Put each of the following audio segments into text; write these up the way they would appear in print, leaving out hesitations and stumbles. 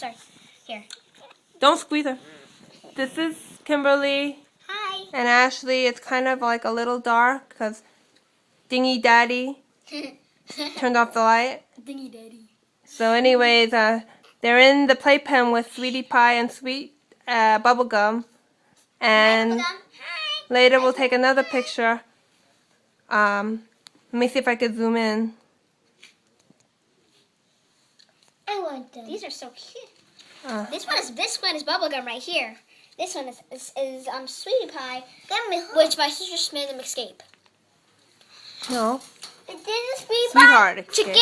sorry. Here. Don't squeeze her. This is Kimberly. Hi. And Ashley. It's kind of like a little dark because Dingy Daddy turned off the light. Dingy Daddy. So anyways, they're in the playpen with Sweetie Pie and Sweet Bubblegum. And Hi, Bubblegum. later we'll take another picture. Let me see if I can zoom in. I want them. These are so cute. This one is Bubblegum right here. This one is Sweetie Pie, which my sister made them escape. No. Sweetheart. Escape.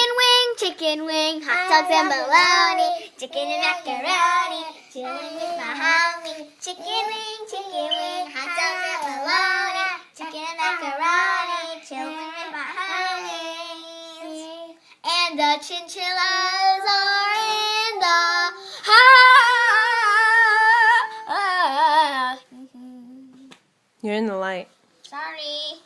Chicken wing, hot dogs and bologna, chicken and macaroni, chilling with my homie. Chicken wing, hot dogs and bologna, chicken and macaroni, chilling with my homies. And the chinchillas are in the house. You're in the light. Sorry.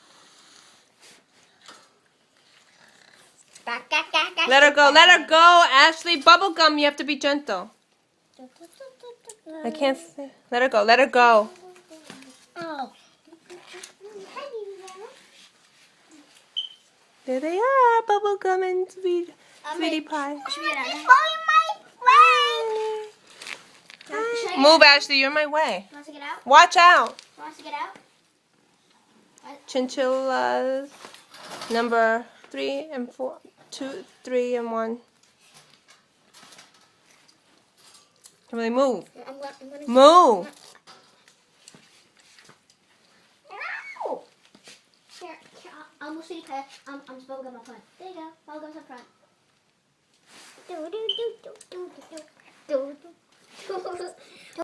Let her go. Let her go, Ashley. Bubblegum, you have to be gentle. I can't say. Let her go. Let her go. Oh. There they are, Bubblegum and Sweetie Pie. Move, Ashley. You're in my way. Wants to get out? Watch out. Wants to get out? Chinchillas. Number 3 and 4. 2, 3, and 1. Can really move. I'm gonna Move. No! Here, I'll move Sweetie Pie. I'm Bubblegum up front. There you go. Bubblegum's up front. Do do do do do do do do do.